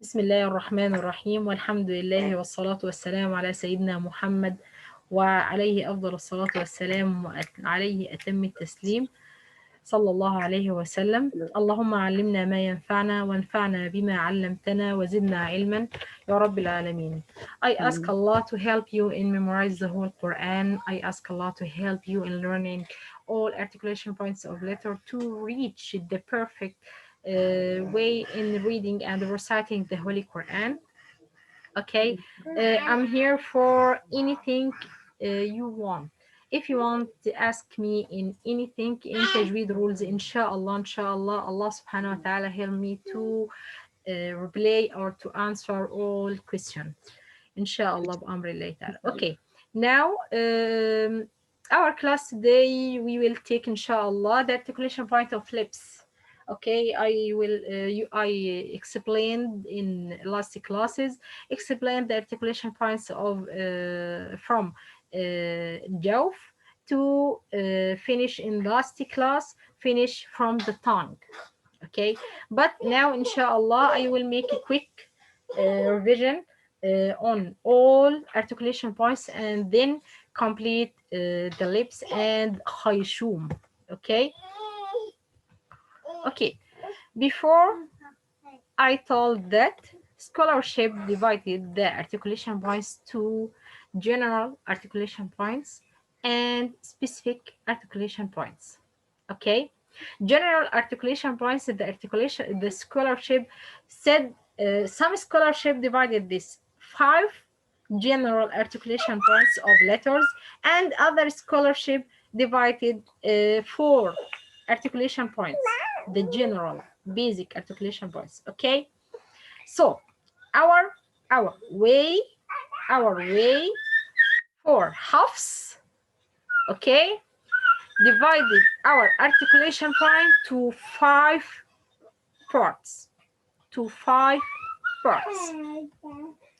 بسم الله الرحمن الرحيم والحمد لله والصلاة والسلام على سيدنا محمد وعليه أفضل الصلاة والسلام وعليه أتم التسليم صلى الله عليه وسلم. اللهم علمنا ما ينفعنا وانفعنا بما علمتنا وزدنا علما يا رب العالمين. I ask Allah to help you in memorize the whole Quran. I ask Allah to help you in learning all articulation points of letter to reach the perfect way in reading and reciting the Holy Quran. Okay, I'm here for anything you want. If you want to ask me in anything in Tajweed rules, inshallah, Allah subhanahu wa ta'ala help me to reply or to answer all questions. Inshallah, b'amrillah ta'ala. Okay, now our class today, we will take inshallah the articulation point of lips. Okay, I explained in last classes, explained the articulation points of from jawf to finish in last class, finish from the tongue. Okay, but now inshallah I will make a quick revision on all articulation points and then complete the lips and Khayshooom. Okay, before I told that scholarship divided the articulation points to general articulation points and specific articulation points. Okay, general articulation points, the scholarship said some scholarship divided this 5 general articulation points of letters, and other scholarship divided 4 articulation points, the general basic articulation points. Okay, so our way for halves, okay, divided our articulation point to 5 parts,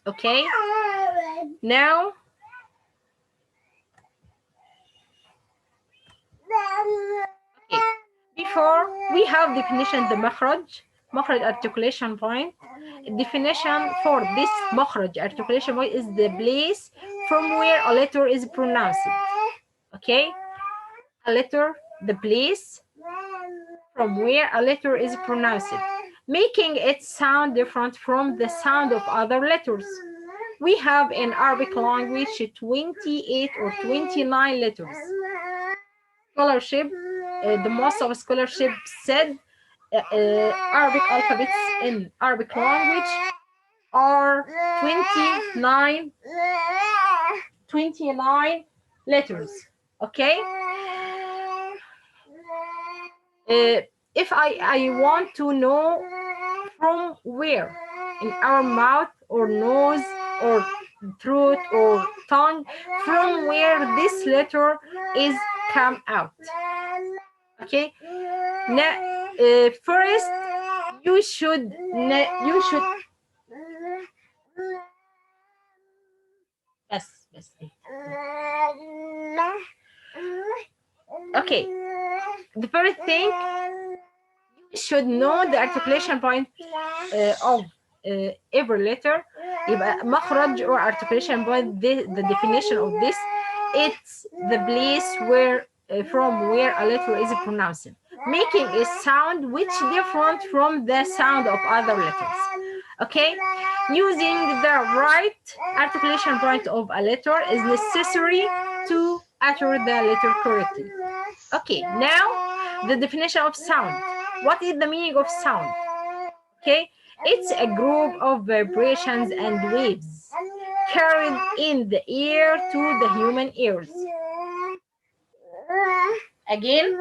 okay. Now okay, before we have definition the makhraj articulation point. Definition for this makhraj articulation point is the place from where a letter is pronounced. Okay, a letter, the place from where a letter is pronounced, making it sound different from the sound of other letters. We have in Arabic language 28 or 29 letters. Scholarship, the most of scholarship said Arabic alphabets in Arabic language are 29 letters. Okay, if I want to know from where in our mouth or nose or throat or tongue, from where this letter is come out. Okay, now first you should yes. Okay, the first thing, you should know the articulation point of every letter. يبقى مخرج or articulation point, the definition of this, it's the place where from where a letter is pronounced, making a sound which different from the sound of other letters. Okay, using the right articulation point of a letter is necessary to utter the letter correctly. Okay, now the definition of sound. What is the meaning of sound? Okay, it's a group of vibrations and waves carried in the air to the human ears. Again,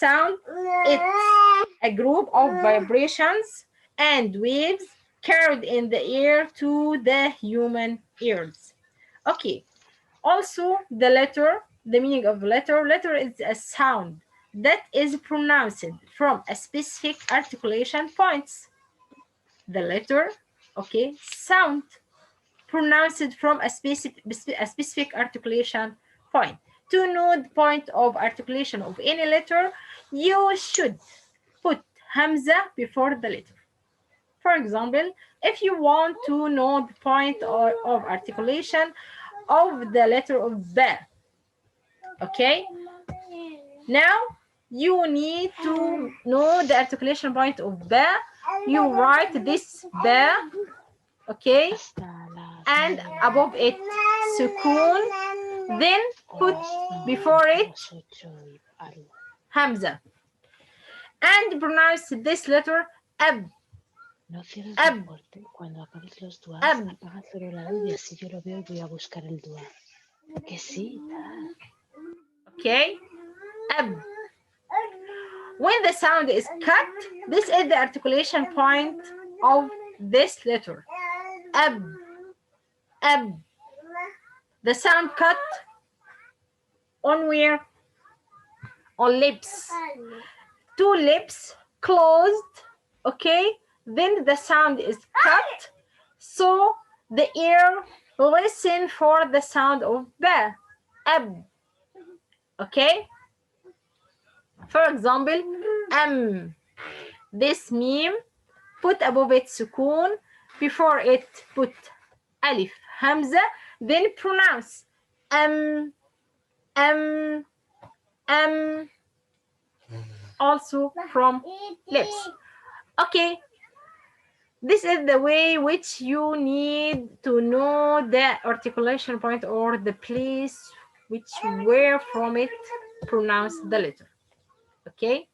sound, it's a group of vibrations and waves carried in the air to the human ears. Okay, also the letter, the meaning of letter is a sound that is pronounced from a specific articulation points. The letter, okay, sound pronounced from a specific articulation point. To know the point of articulation of any letter, you should put hamza before the letter. For example, if you want to know the point of articulation of the letter of ba, okay? Now you need to know the articulation point of ba. You write this ba, okay, and above it sukun, then put before it hamza, and pronounce this letter ab. No cierres Ab. la puerta y cuando acabes los duas, Ab. apaga solo la luz y así yo lo veo y voy a buscar el dua. Que sí, Dad. Okay, ab. When the sound is cut, this is the articulation point of this letter. Ab. Ab. The sound cut on where? On lips. Two lips closed, okay? Then the sound is cut, so the ear listen for the sound of ba, ab, okay? For example, this meme, put above it sukun, before it put alif, hamza, then pronounce also from lips. Okay, this is the way which you need to know the articulation point or the place which where from it pronounce the letter. Okay,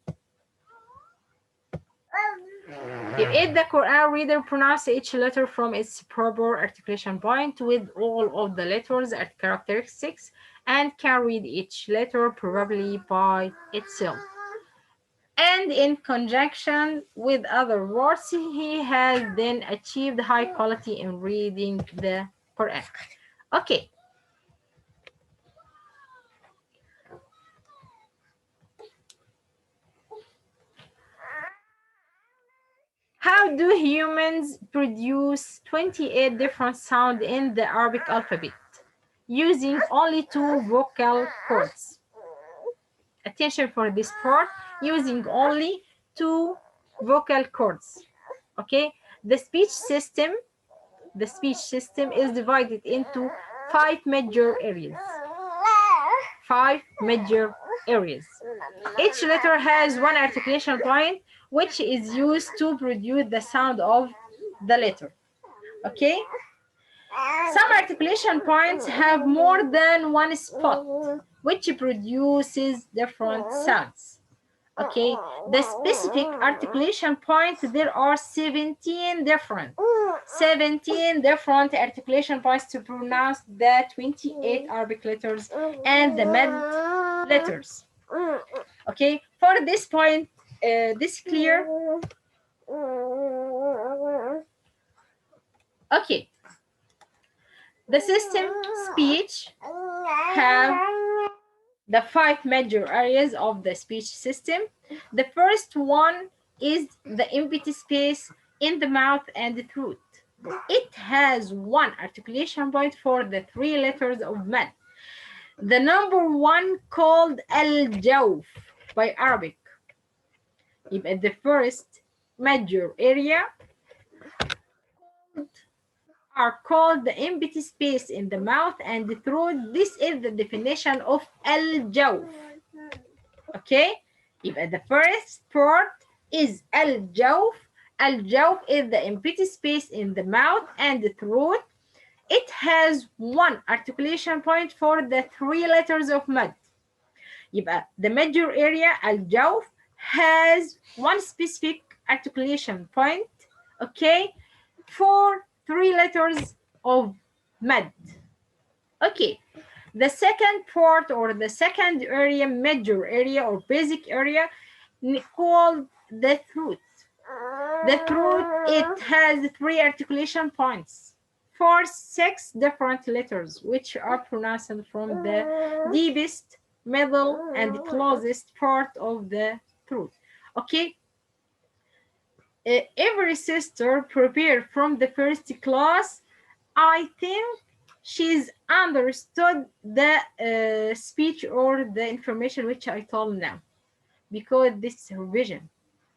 if the Quran reader pronounce each letter from its proper articulation point with all of the letters and characteristics and can read each letter probably by itself and in conjunction with other words, he has then achieved high quality in reading the Quran. Okay. How do humans produce 28 different sounds in the Arabic alphabet using only 2 vocal cords? Attention for this part, using only 2 vocal cords. Okay, the speech system is divided into 5 major areas. 5 major areas. Each letter has one articulation point which is used to produce the sound of the letter. Okay? Some articulation points have more than one spot which produces different sounds. Okay, the specific articulation points, there are 17 different articulation points to pronounce the 28 Arabic letters and the mad letters. Okay, for this point, this clear? Okay, the system speech have the 5 major areas of the speech system. The first one is the empty space in the mouth and the throat. It has one articulation point for the 3 letters of mad. The number 1 called al-jawf by Arabic. At the first major area are called the empty space in the mouth and the throat. This is the definition of al-jawf. Okay, the first part is al-jawf. Al-jawf is the empty space in the mouth and the throat. It has one articulation point for the 3 letters of mad. The major area al-jawf has one specific articulation point, okay, for 3 letters of mad. Okay, the second part or the second area, major area or basic area, called the throat. The throat, it has 3 articulation points for 6 different letters which are pronounced from the deepest, middle, and closest part of the throat. Okay, every sister prepared from the first class, I think she's understood the speech or the information which I told now, because this is revision.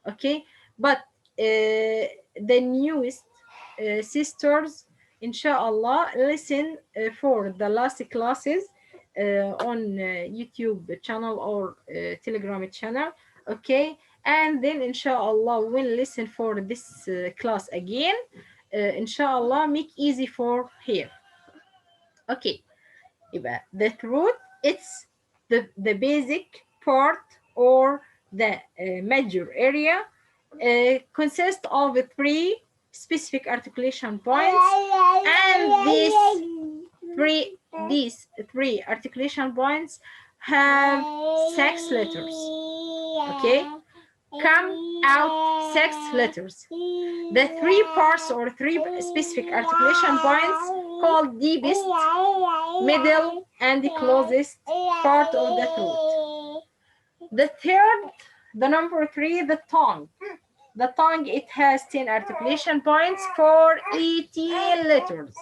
Okay, but the newest sisters, inshallah, listen for the last classes on YouTube channel or Telegram channel. Okay, and then inshallah we'll listen for this class again. Inshallah, make easy for here. Okay, يبقى the throat, it's the basic part or the major area, consists of three specific articulation points, and these three articulation points have 6 letters. Okay, come out 6 letters. The three parts or three specific articulation points called deepest, middle, and the closest part of the throat. The third, the number 3, the tongue. The tongue, it has 10 articulation points for 18 letters.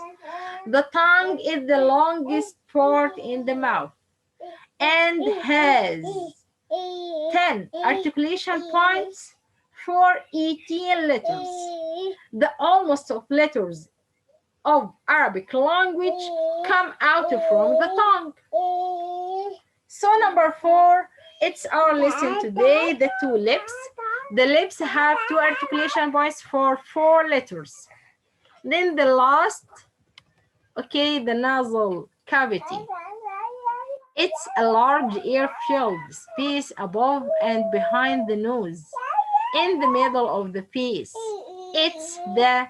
The tongue is the longest part in the mouth and has 10 articulation points for 18 letters. The almost of letters of Arabic language come out from the tongue. So number 4, it's our lesson today, the 2 lips. The lips have 2 articulation points for 4 letters. Then the last, okay, the nasal cavity. It's a large air-filled space above and behind the nose, in the middle of the face. It's the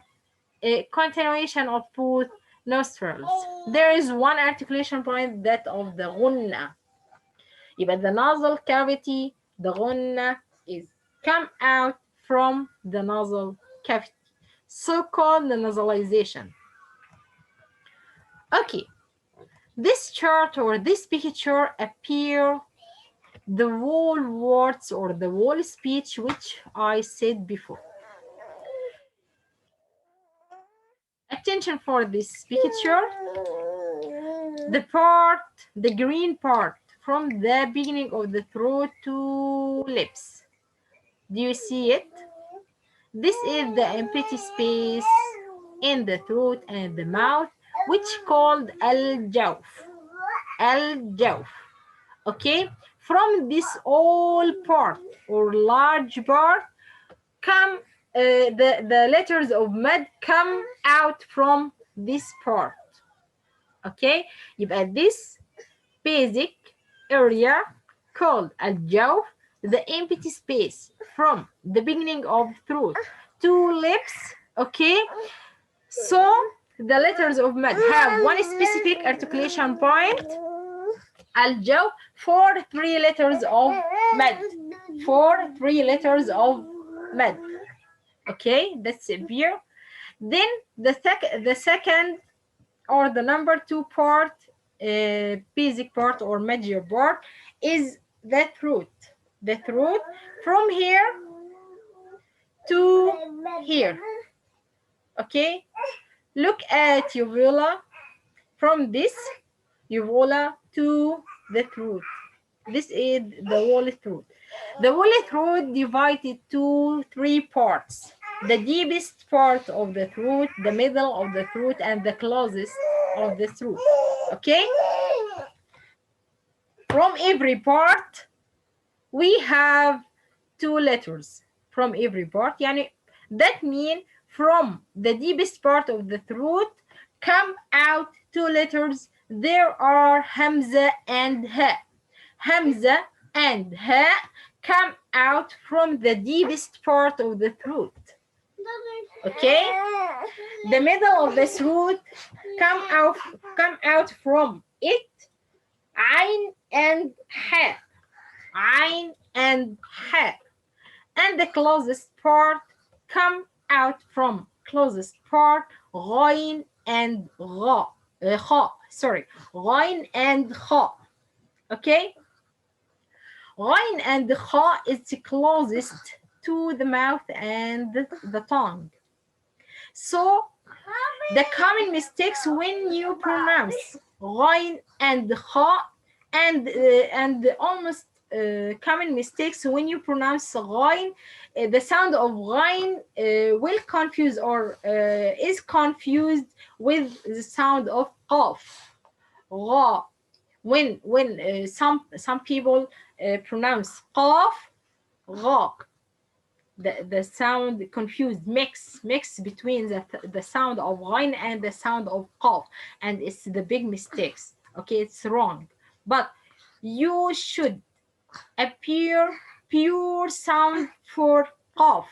continuation of both nostrils. There is 1 articulation point, that of the ghunna. But the nasal cavity, the ghunna, is come out from the nasal cavity, so-called the nasalization. Okay, this chart or this picture appear the whole words or the whole speech which I said before. Attention for this picture. The part, the green part, from the beginning of the throat to lips. Do you see it? This is the empty space in the throat and the mouth, which called al-jawf. Al-jawf. Okay? From this all part or large part come the letters of mad come out from this part. Okay? يبقى this basic area called al-jawf, the empty space from the beginning of throat to lips. Okay, so the letters of mad have 1 specific articulation point, al-jawf, for 3 letters of mad, for 3 letters of mad. Okay, that's severe. Then the second or the number 2 part, basic part or major part, is the throat. The throat from here to here. Okay, look at uvula, from this uvula to the throat. This is the whole throat. The whole throat divided to 3 parts: the deepest part of the throat, the middle of the throat, and the closest of the throat. Okay, from every part we have 2 letters. From every part, yani that means from the deepest part of the throat come out 2 letters. There are hamza and ha. Hamza and ha come out from the deepest part of the throat. Okay, the middle of the throat come out from it, ayn and ha. Ayn and ha. And the closest part come out from closest part, ghayn and gha. Ghayn and kha. Okay, ghayn and kha is the closest to the mouth and the tongue. So the common mistakes when you pronounce ghayn and kha, and almost common mistakes when you pronounce ghain. The sound of ghain will confuse or is confused with the sound of qaf. Gha. When some people pronounce qaf, gha, the sound confused, mix between the sound of ghain and the sound of qaf, and it's the big mistakes. Okay, it's wrong. But you should appear pure sound for qaf,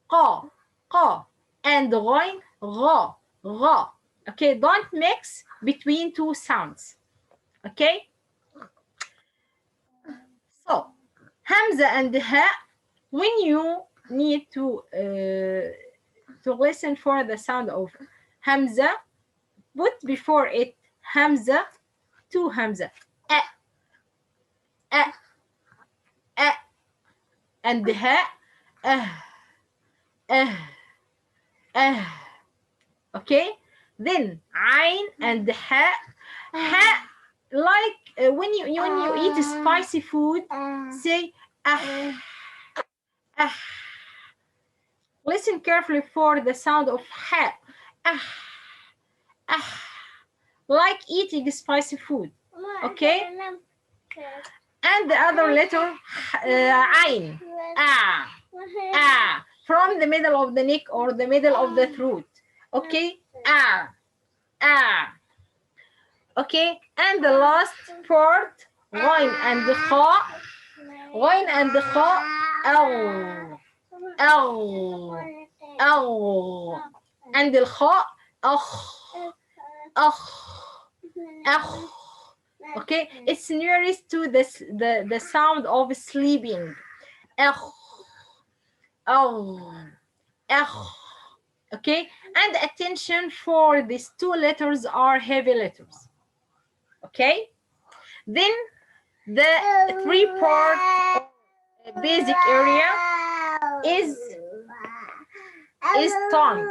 qa, qa, and ghain, gha, gha. Okay, don't mix between two sounds. Okay, so hamza and ha, when you need to listen for the sound of hamza, put before it hamza, to hamza, a, a, a, and ha, okay. Then ain and ha, like when you eat spicy food, say ah, ah. Listen carefully for the sound of ha, ah, ah, like eating spicy food. Okay, and the other letter ain, ah, ah, from the middle of the neck or the middle of the throat. Okay, ah, ah. Okay, and the last part, ghain and kha, ghain and kha, aw, aw, aw, and the kha, akh, akh, akh. Okay, it's nearest to this the sound of sleeping. Akh, aw, akh. Okay, and attention for these two letters are heavy letters. Okay, then the three part basic area is tongue.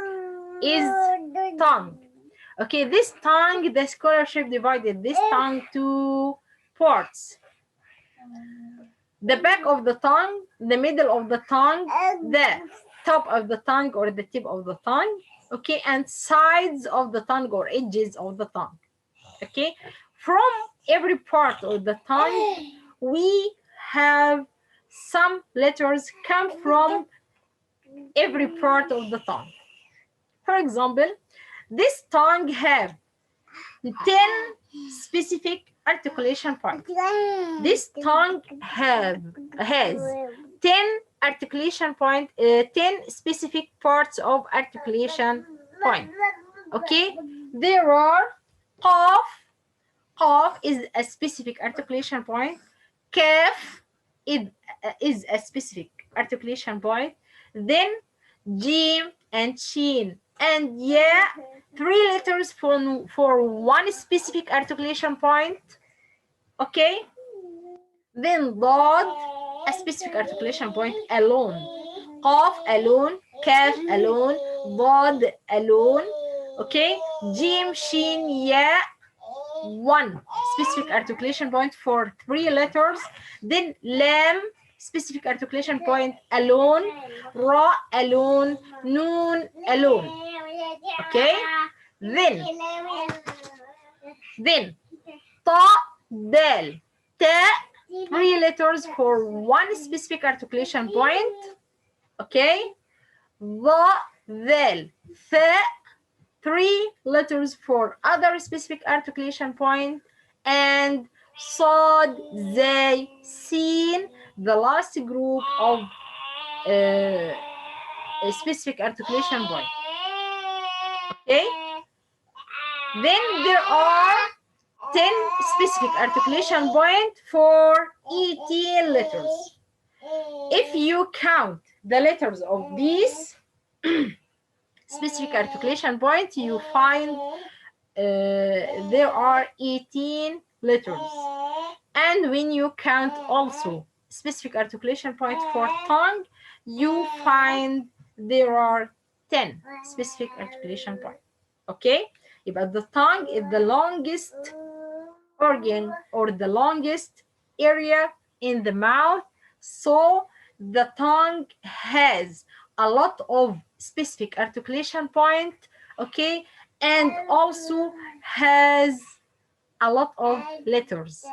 Okay, this tongue, the scholarship divided this tongue to parts: the back of the tongue, the middle of the tongue, the top of the tongue or the tip of the tongue, okay, and sides of the tongue or edges of the tongue. Okay, from every part of the tongue we have some letters come from every part of the tongue. For example, this tongue have 10 specific articulation points. This tongue has 10 articulation point, 10 specific parts of articulation point. Okay, there are qaf. Qaf is a specific articulation point. Kaf is a specific articulation point. Then jim and shin and ya, 3 letters for one specific articulation point. Okay, then dad, a specific articulation point alone. Qaf alone, kaf alone, dad alone. Okay, jim shin ya, one specific articulation point for 3 letters. Then lam, specific articulation point alone, ra alone, noon alone. Okay, then ta, dal, ta, 3 letters for one specific articulation point. Okay, va, dal, tha, 3 letters for other specific articulation point, and sad, zay, sin, the last group of a specific articulation point. Okay, then there are 10 specific articulation point for 18 letters. If you count the letters of these specific articulation point, you find there are 18 letters. And when you count also specific articulation point for tongue, you find there are 10 specific articulation point. Okay, but the tongue is the longest organ or the longest area in the mouth, so the tongue has a lot of specific articulation point, okay, and also has a lot of letters,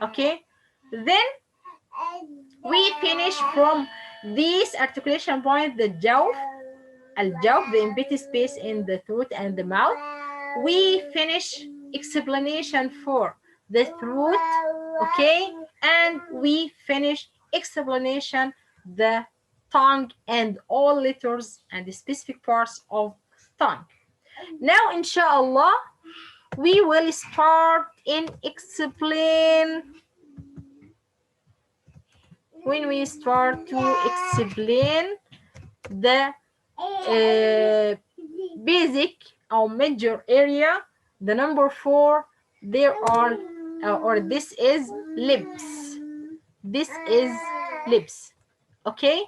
okay. Then we finish from this articulation point the jaw, the empty space in the throat and the mouth. We finish explanation for the throat, okay, and we finish explanation the tongue and all letters and the specific parts of tongue. Now, inshallah, we will start in explain. When we start to explain the basic or major area, the number 4, there are or this is lips. This is lips, okay.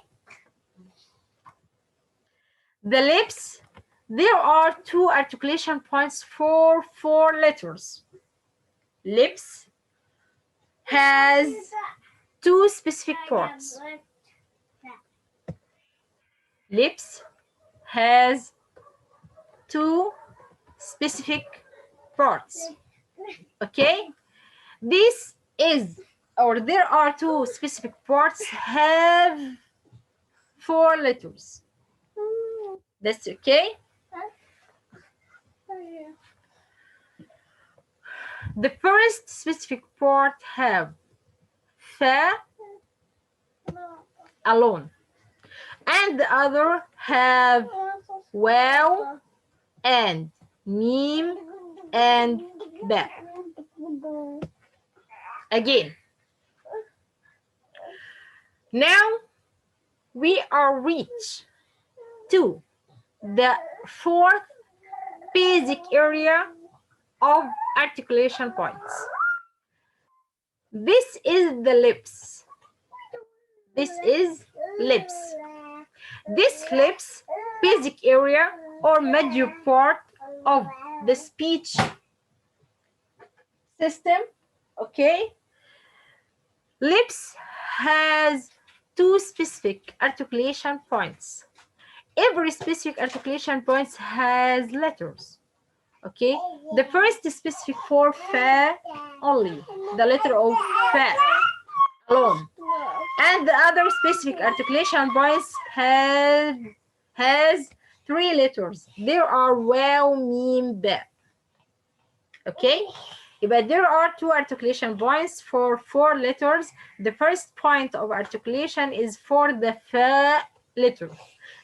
The lips, there are 2 articulation points for 4 letters. Lips has 2 specific parts. Lips has 2 specific parts, okay. This is, or there are 2 specific parts have 4 letters. That's okay. The first specific part have fa alone, and the other have waw and mim and ba. Again, now we are reached to the 4th basic area of articulation points. This is the lips. This is lips. This lips basic area or major part of the speech system, okay. Lips has 2 specific articulation points. Every specific articulation point has letters, okay. The first is specific for fa only, the letter of fa alone, and the other specific articulation points has 3 letters. There are waw, mim, ba, okay. But there are 2 articulation points for 4 letters. The first point of articulation is for the fa letter.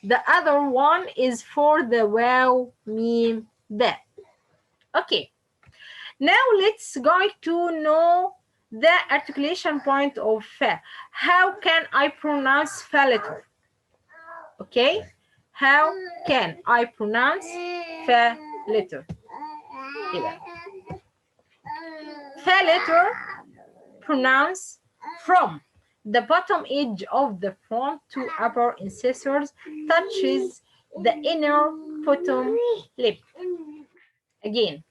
The other one is for the waw, mim, ba. Okay. Now let's go to know the articulation point of fa. How can I pronounce fa letter? Okay. How can I pronounce fa letter? Fa letter pronounce from the bottom edge of the front to upper incisors touches the inner bottom lip. Again,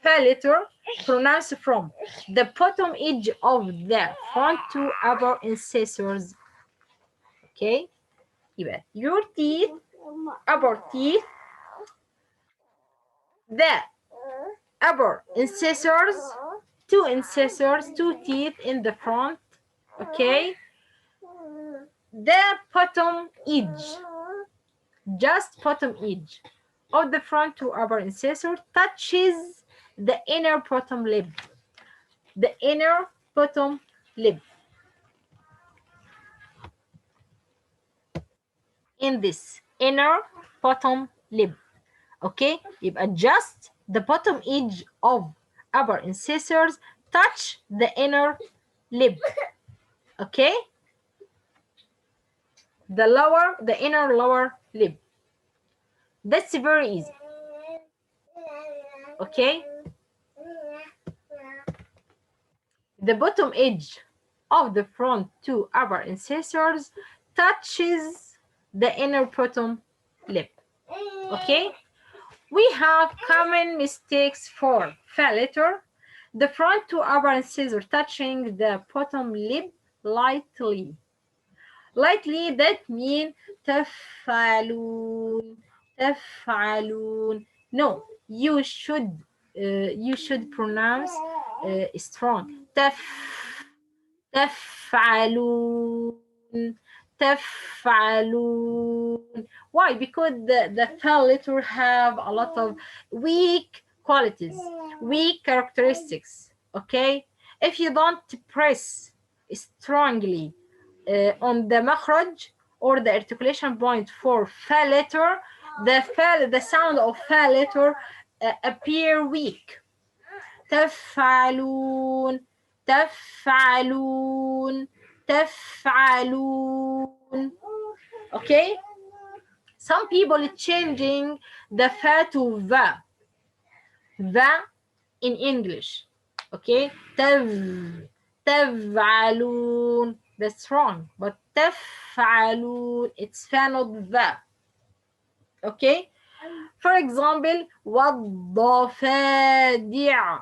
fa letter pronounce from the bottom edge of the front to upper incisors. Okay, your teeth, upper teeth, the upper incisors, 2 incisors, 2 teeth in the front, okay. The bottom edge, just bottom edge of the front to upper incisor touches the inner bottom lip. The inner bottom lip. In this inner bottom lip, okay. You adjust the bottom edge of upper incisors touch the inner lip, okay. The inner lower lip. That's very easy, okay. The bottom edge of the front 2 upper incisors touches the inner bottom lip, okay. We have common mistakes for fa letter. The front two upper incisors touching the bottom lip lightly. Lightly, that means تفعلون تفعلون. No, you should pronounce strong. تفعلون تفعلون. Why? Because the fa letter have a lot of weak qualities, weak characteristics. Okay, if you don't press strongly on the makhraj or the articulation point for fa letter, the sound of fa letter appear weak. تفعلون تفعلون تفعلون. Okay, some people changing the fa to va in English. Okay, تفعلون, that's wrong, but تفعلون, it's fa not va. Okay, for example, والضفادع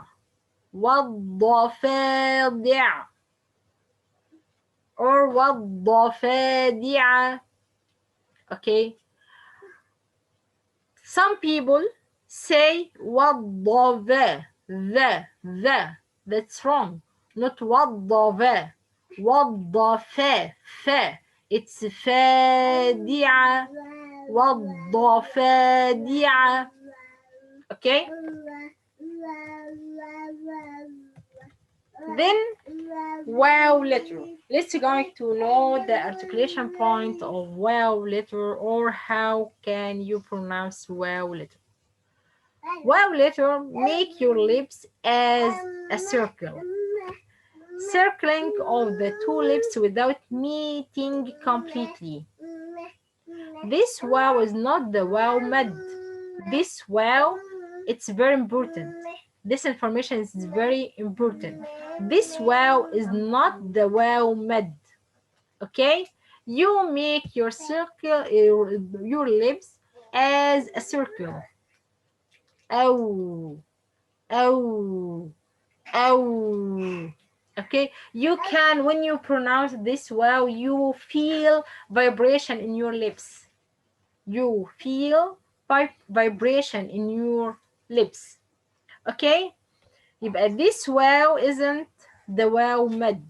والضفادع or والضفادع. Okay, some people say والضفا the, that's wrong, not والضفا والضفا fa, it's فادعة والضفادع. Okay, then wow letter. Let's going to know the articulation point of wow letter, or how can you pronounce wow letter. Wow letter, make your lips as a circle, circling of the two lips without meeting completely. This wow is not the wow mad. This wow, it's very important. This information is very important. This wow is not the wow mad. Okay, you make your circle, your lips as a circle. Oh, oh, oh. Okay, you can, when you pronounce this wow, you feel vibration in your lips. You feel vibration in your lips. Okay, يبقى this wow isn't the wow mad.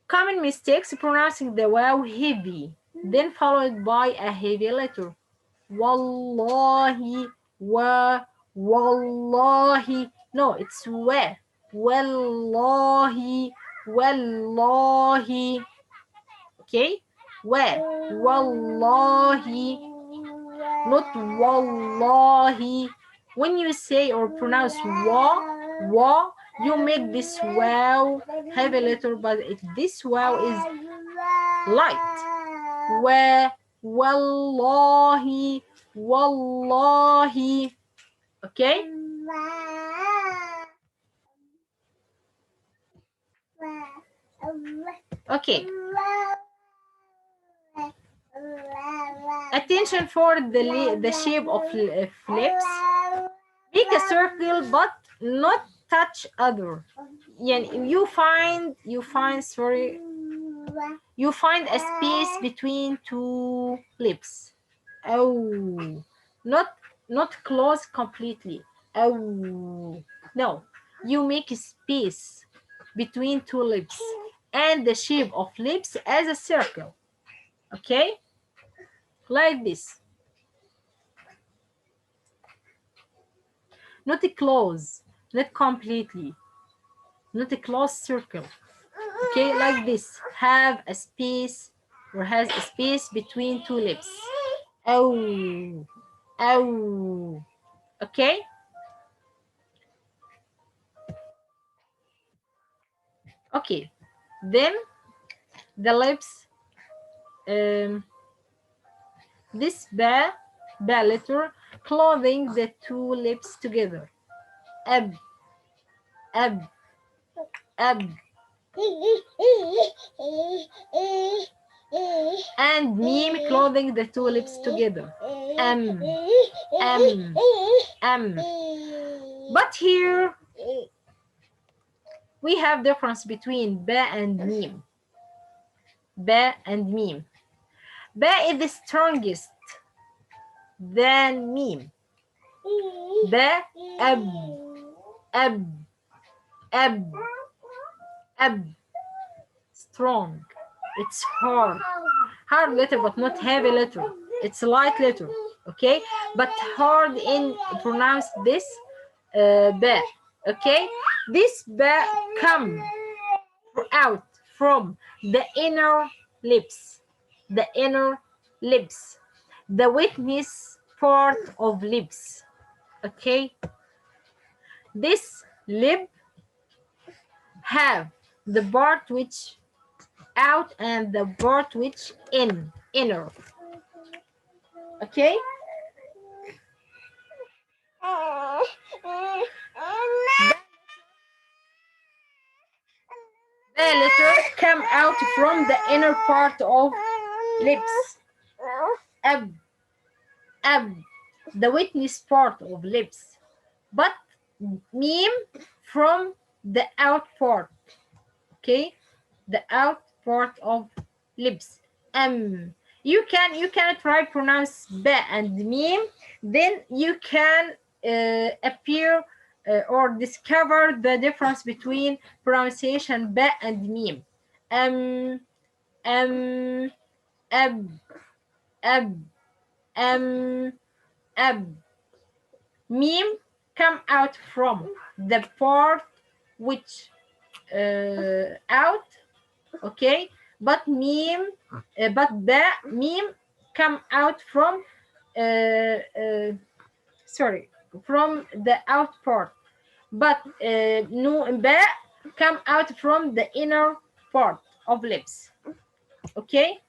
Common mistakes: pronouncing the wow heavy, then followed by a heavy letter. Wallahi, wallahi. No, it's wa. Wallahi, wallahi. Okay, wallahi, not wallahi. When you say or pronounce wa, you make this wow heavy letter, but this wow is light. Wallahi, wallahi. Okay. Okay. Attention for the shape of lips. Make a circle but not touch other. You find a space between two lips. Oh, not close completely. Oh, no. You make a space between two lips and the shape of lips as a circle. Okay, like this. Not a close, not completely, not a closed circle. Okay, like this. Have a space, or has a space between two lips. Oh, oh. Okay. Okay. Then the lips. This ba letter clothing the two lips together. Ab, ab, ab. And meme clothing the two lips together. M. But here We have difference between ba and mim. Ba and mim. Ba is the strongest than mim. Ba, ab, ab, ab, ab. Strong. It's hard. Hard letter, but not heavy letter. It's a light letter. Okay, but hard in pronounce this ba. Okay, this ba come out from the inner lips. The inner lips. The witness part of lips. Okay, this lip have the part which out and the part which inner. Okay, the letter come out from the inner part of lips. Ab, ab, the witness part of lips, but meme from the out part. Okay, the out part of lips. You can try pronounce ba and meme, then you can appear or discover the difference between pronunciation ba and meme. Um, ab, ab, ab. Meme come out from the part which out, okay, but the meme come out from sorry, from the out part, but no ba come out from the inner part of lips. Okay,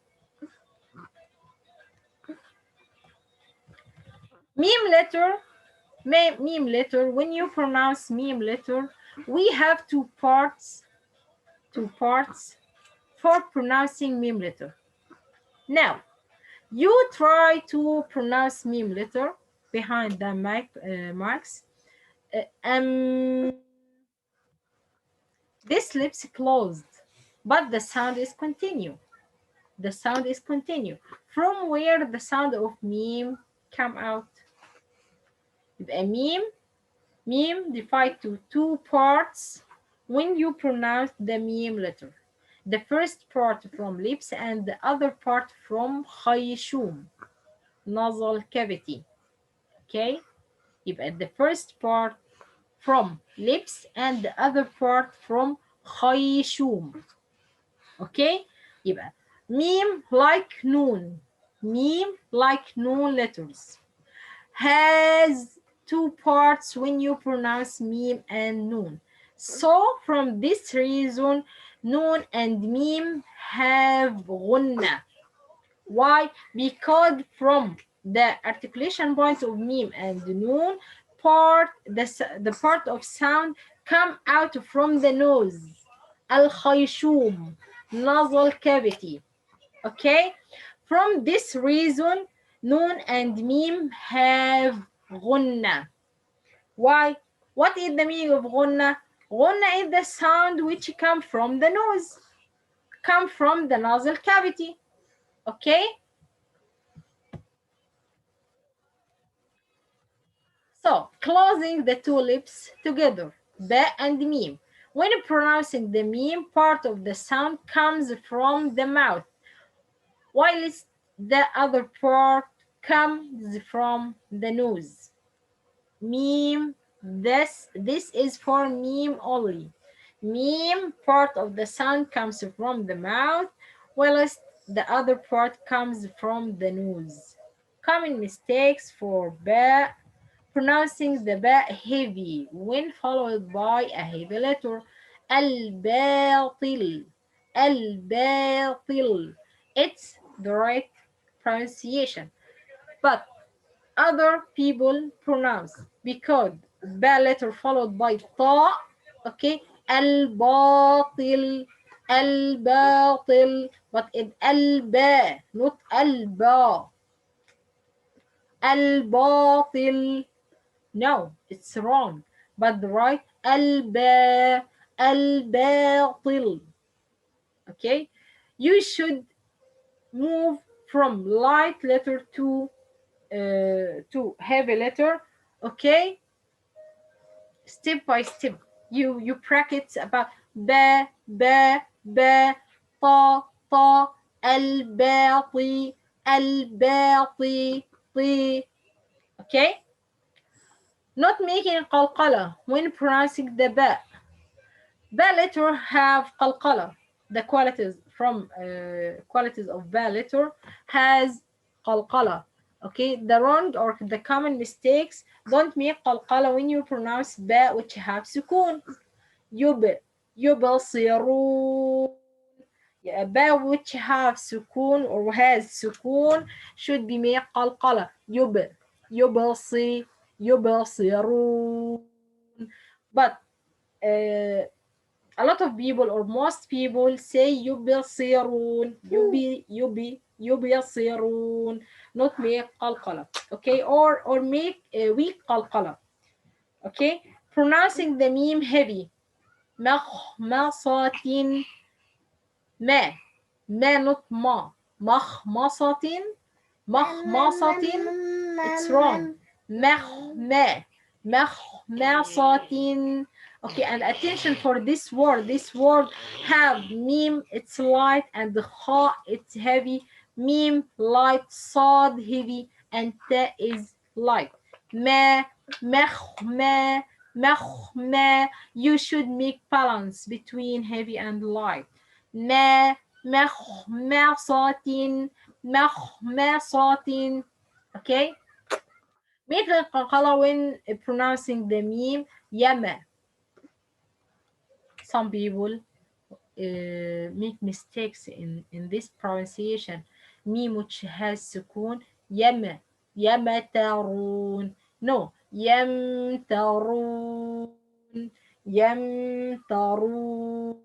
meme letter, when you pronounce meme letter, we have two parts for pronouncing meme letter. Now, you try to pronounce meme letter behind the marks. This lips closed, but the sound is continue. The sound is continue. From where the sound of meme come out? A meme divided to two parts when you pronounce the meme letter. The first part from lips and the other part from Khayshooom, nasal cavity. Okay, يبقى the first part from lips and the other part from Khayshooom. Okay, يبقى meme like noon, meme like noon letters has two parts when you pronounce meme and noon. So from this reason, noon and meme have غنة. Why? Because from the articulation point of meme and noon, the part of sound come out from the nose. Al-Khayshooom, nasal cavity. Okay? From this reason, noon and meme have غنة. Why? What is the meaning of غنة? غنة is the sound which come from the nose, come from the nasal cavity. Okay? So, closing the two lips together, ba and meme. When pronouncing the meme, part of the sound comes from the mouth, while the other part comes from the nose. Meme, this is for meme only. Meme, part of the sound comes from the mouth, whilst the other part comes from the nose. Common mistakes for ba: pronouncing the ba heavy when followed by a heavy letter. Al-batil, al-batil. It's the right pronunciation, but other people pronounce because ba letter followed by ta. Okay, al-batil, al-batil, but it al-ba, not al-ba. Al-batil. No, it's wrong. But the right الباطل. Okay, you should move from light letter to heavy letter. Okay, step by step. You practice about ba ba ba ta ta الباطي الباطي طي. Okay, not making qalqala when pronouncing the ba. Ba letter have qalqala. The qualities from qualities of ba letter has qalqala. Okay, the wrong or the common mistakes: don't make qalqala when you pronounce ba which have sukun. يب يبصرون. Ba which have sukun or has sukun should be made qalqala. يبصي يبصرون. But a lot of people or most people say يبصرون يبصرون, not make qalqala. Okay, or make weak qalqala. Okay, pronouncing the meme heavy. مخمصة ما not ما مخمصة مخمصة. It's wrong. مخمصة. Okay, and attention for this word. This word have meme, it's light, and the kha, it's heavy. Meme light, صاد heavy, and ta is light. ما مخمة. You should make balance between heavy and light. مخمصة مخمصة. Okay, make the qalqala when pronouncing the meme yama. Some people make mistakes in this pronunciation. Meme which has sukun yama يمترون. No, يمترون يمترون,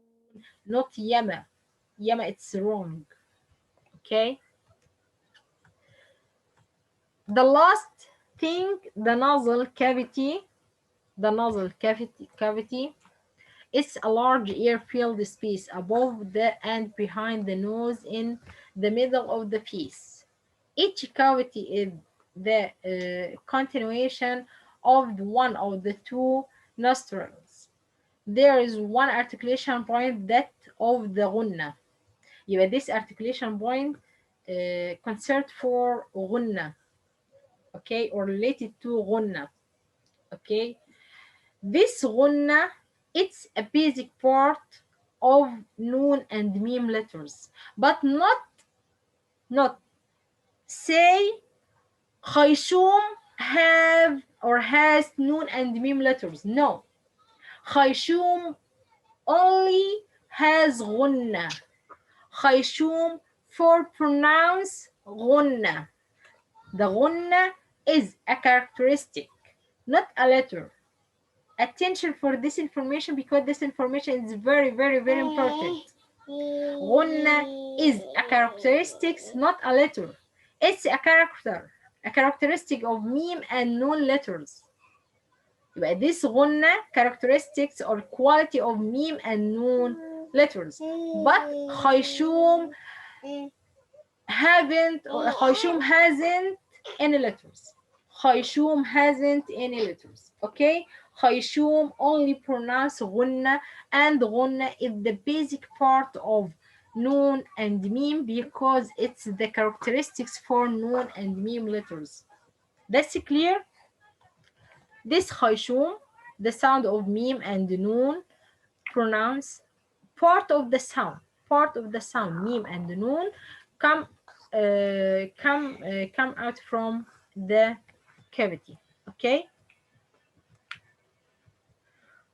not yama. Yama, it's wrong. Okay, the last thing, the nasal cavity. The nasal cavity, it's a large air-filled space above the and behind the nose in the middle of the face. Each cavity is the continuation of one of the two nostrils. There is one articulation point, that of the gunna. This articulation point concerned for gunna, okay, or related to gunna. Okay, this gunna, it's a basic part of noon and meme letters, but not say Khayshooom have or has noon and meme letters. No, Khayshooom only has gunna. Khayshooom for pronounce gunna. The gunna is a characteristic, not a letter. Attention for this information, because this information is very, very, very important. Gunna is a characteristic, not a letter. It's a characteristic of meme and noon letters. This gunna characteristics or quality of meme and noon letters. But Khayshooom hasn't any letters. Khayshooom hasn't any letters. Okay, Khayshooom only pronounce gunna, and gunna is the basic part of noon and meme because it's the characteristics for noon and meme letters. That's clear. This Khayshooom, the sound of meme and noon pronounce part of the sound meme and noon come out from the cavity. Okay,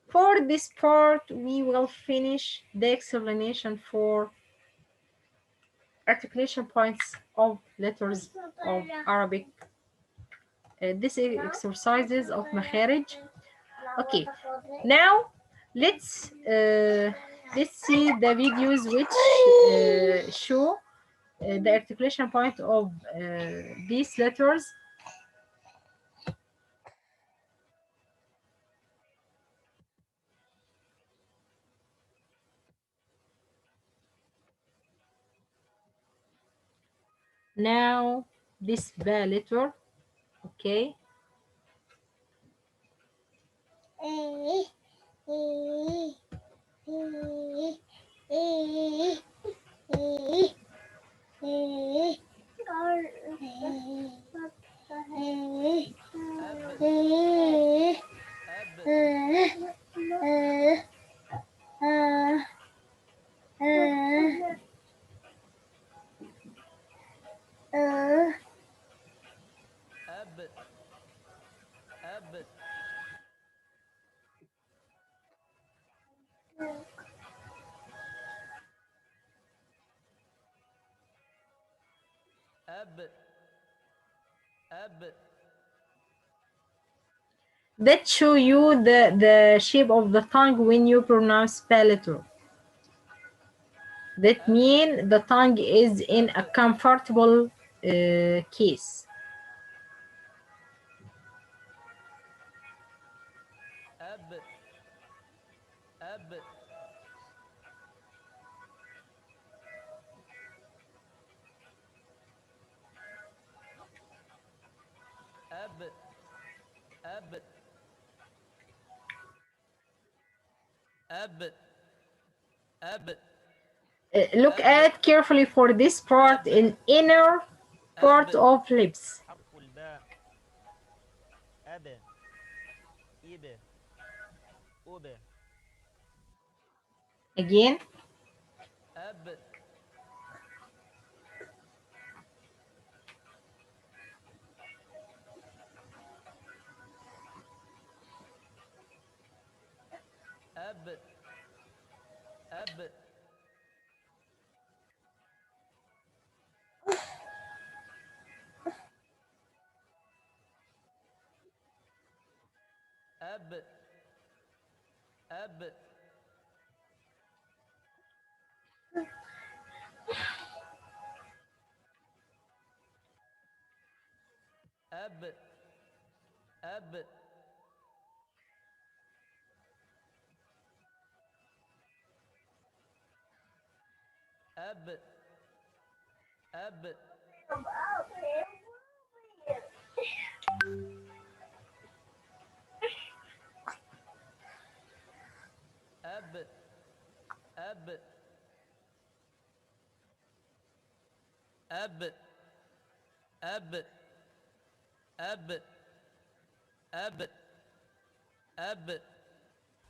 for this part we will finish the explanation for articulation points of letters of Arabic. This is exercises of makharij. Okay, now let's see the videos which show the articulation point of these letters. Now this ba letter. Okay. That show you the shape of the tongue when you pronounce ba letter. That mean the tongue is in a comfortable case. Look at carefully for this part in inner part of lips. حرف الباء أب إب أب Again.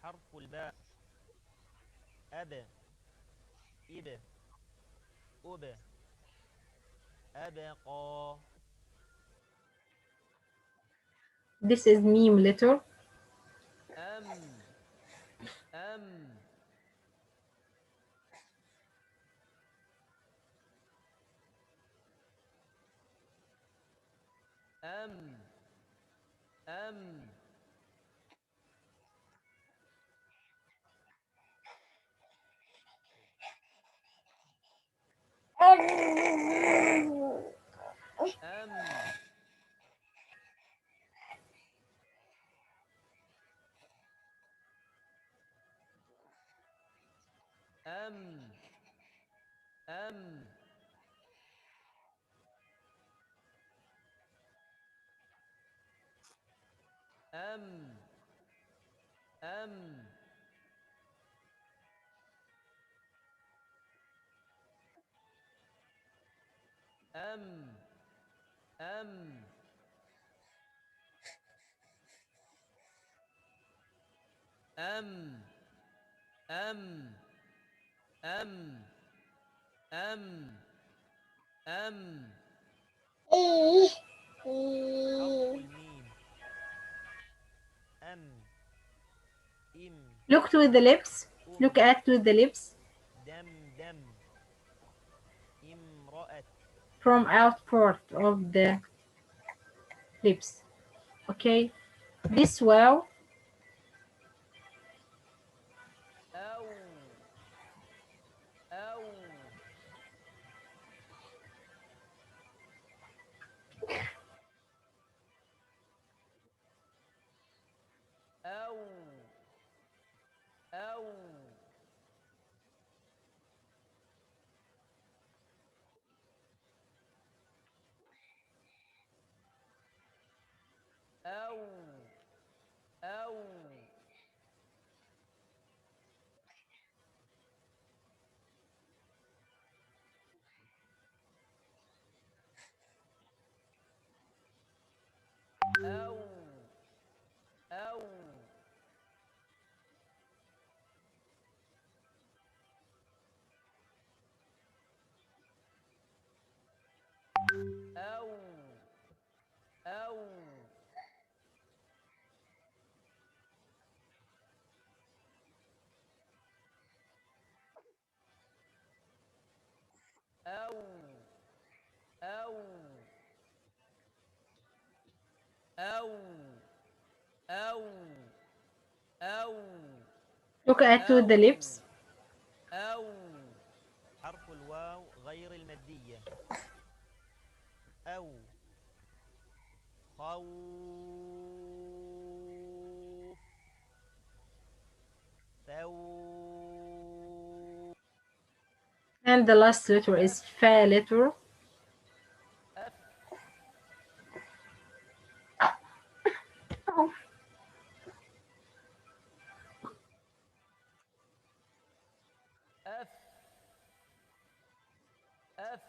حرف الباء أب إب أب أبقى This is meme letter. حرف الميم أم إم Look to the lips. Look at to the lips دم امرأة from out part of the lips. Okay. This wow. أو أو أو أو أو أو أو أو أو أو أو Look at to the lips. أو حرف الواو غير المادية. أو خوف ثوب And the last letter is fa letter. أف أف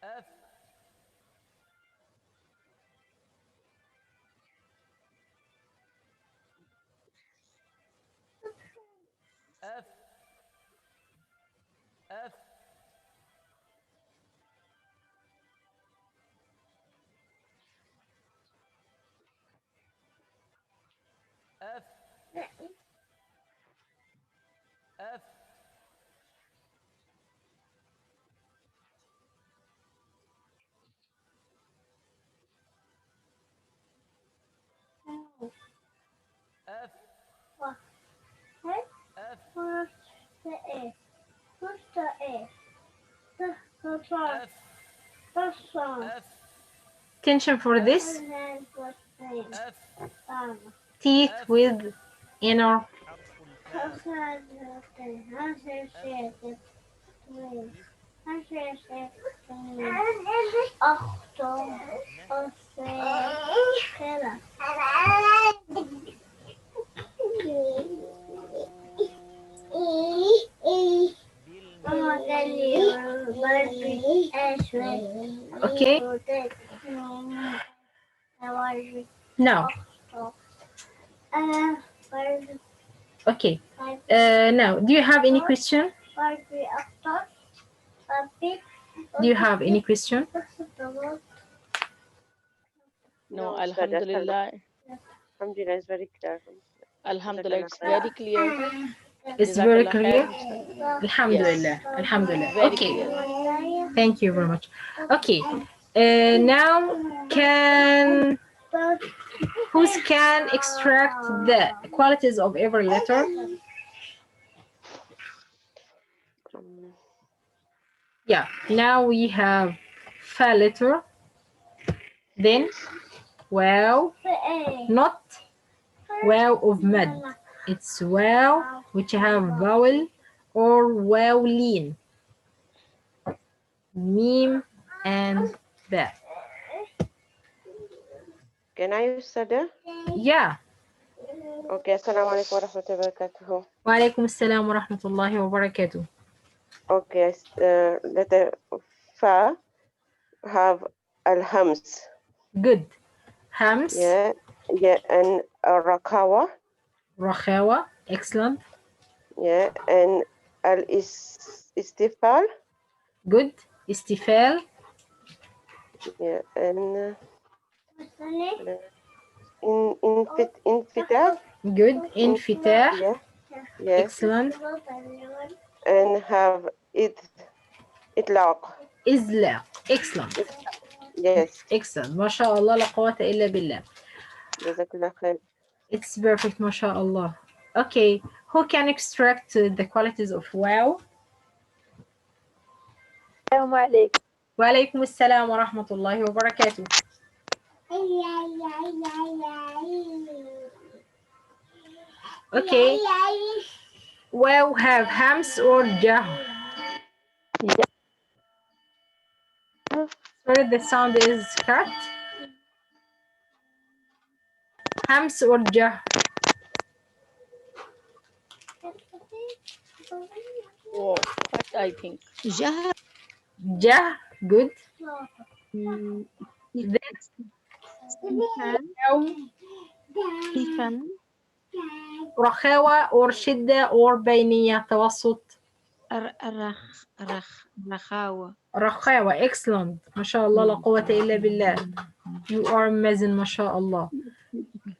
أف أف أف أف أف أف أف أف أف أف أف Attention for this. أف Teeth أف with inner. حرف الفاء أف Okay. Now. Okay. Now, do you have any question? Do you have any question? No, Alhamdulillah. Alhamdulillah is very clear. Alhamdulillah, it's very clear. It's very Jazakallah clear. khair. Alhamdulillah. Yes, Alhamdulillah. very Okay. clear. Thank you very much. Okay. Now who can extract the qualities of every letter? Yeah. Now we have fa letter. Then wow, not wow of mad. It's wow which have vowel or wow lean. Meme and ba. Can I use Sada? Yeah. Okay, Assalamu alaikum wa rahmatullahi wa barakatuhu. Wa alaikum assalam wa rahmatullahi wa barakatuh. Okay, letter Fa have Al-Hams. Good. Hams. Yeah, and Rakawa. Rakhawa. Excellent. Yeah, and Al-Istifal. Good. Istifal. Yeah, and Infitah. Good. Infitah. Yeah, yes. Excellent. And have Itlaq. Izlaq. Excellent. Yes. Excellent. ما شاء الله لا قوة إلا بالله. Jazakallah khair. It's perfect. ما شاء الله. Okay. Who can extract the qualities of wow? السلام عليكم. وعليكم السلام ورحمة الله وبركاته. Okay. Wow have hams or jah? Sorry, the sound is cut. Hams or jah? Oh, what I think. جهر Jah, good. م- Then استيفان wow, استيفان رخاوة or شدة or بينية توسط. رخاوة رخاوة, excellent. ما شاء الله لا قوة إلا بالله. You are amazing ما شاء الله.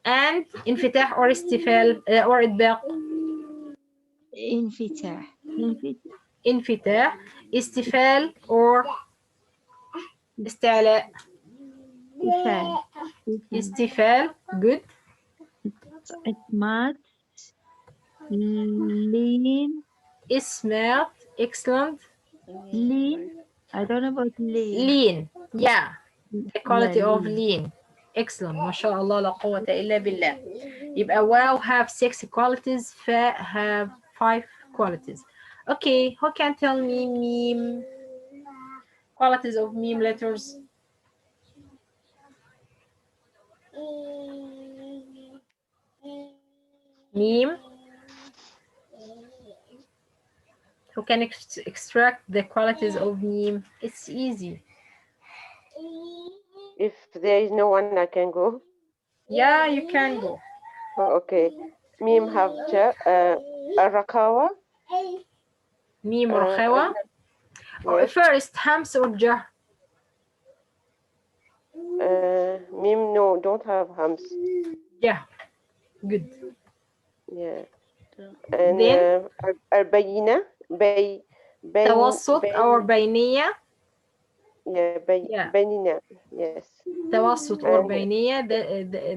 And انفتاح or استفال or إطباق. انفتاح انفتاح, استفال or استعلاء. استفال استفال, good. إطمات لين إسمات, excellent. لين I don't know about لين Lean, yeah, the quality yeah of لين lean. Excellent ما شاء الله لا قوة إلا بالله. يبقى wow have 6 qualities, fa have 5 qualities. Okay, who can tell me meme qualities of meme letters? Meme, who can extract the qualities of meme? It's easy. If there is no one, I can go. Yeah, you can go. Okay. Meme have Arakawa. Meme رخاوة. Yes. First, hams or jah? Meme no, don't have hams. Yeah, good. Yeah. And Then البينة توسط or بينية. Yeah. بيننا. Yes. توسط or And بينية.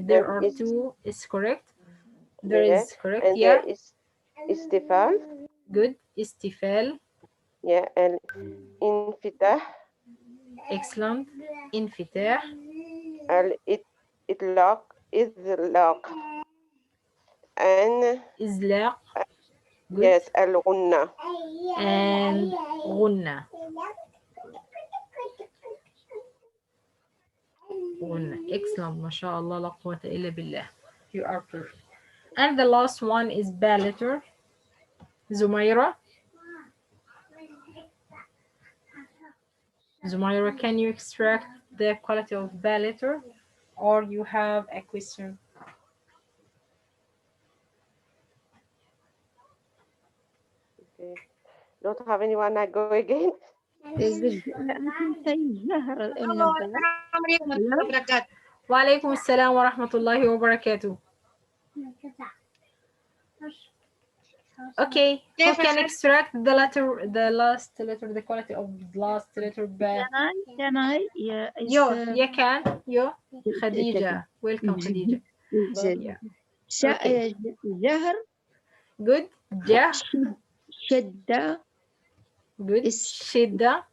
There are it's, two. Is correct. There yeah. is correct. And Yeah. there is استفال. Good. استفال. Yeah. And انفتاح. Excellent. انفتاح. الإطلاق. إطلاق. And إزلاق. Good. yes, الغنة. And غنة. غنة. Excellent. ما شاء الله لا قوة إلا بالله. You are perfect. And the last one is ba letter. Zumaira. Zumaira, can you extract the quality of ba letter, or you have a question? Okay. Don't have anyone, I go again. الجهر وعليكم السلام ورحمة الله وبركاته. Okay, who can extract the letter, the last letter, the quality of the last letter ba? can I Yo, you can. Yo, Khadija. Welcome, Khadija. Yeah. Okay. جهر Good. Ja. شدة Good. Shidda.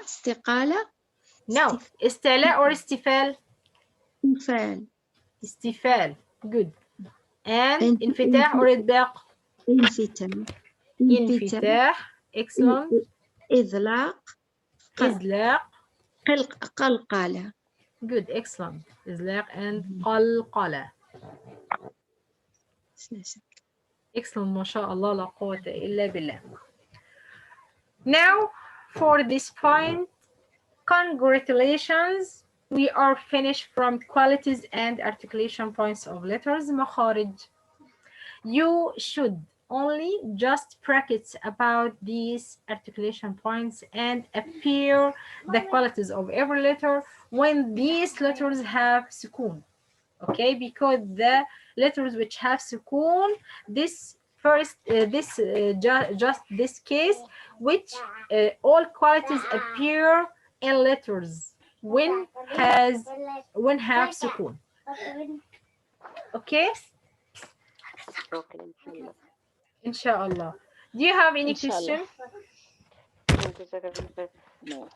استقالة No. استعلاء or استفال? استفال استفال. Good. And انفتاح or إطباق? انفتاح. Excellent. إذلاق إزلاق. قلقلة Good. Excellent. إزلاق and قلقلة. Excellent. ما شاء الله لا قوة إلا بالله. Now, for this point, congratulations. We are finished from qualities and articulation points of letters. مخارج. You should only just practice about these articulation points and appear the qualities of every letter when these letters have sukun. Okay, because the letters which have sukun, this first, just this case, which all qualities appear in letters when have sukun. Okay. Okay. Inshallah. Do you have any Inshallah. question? Inshallah. No.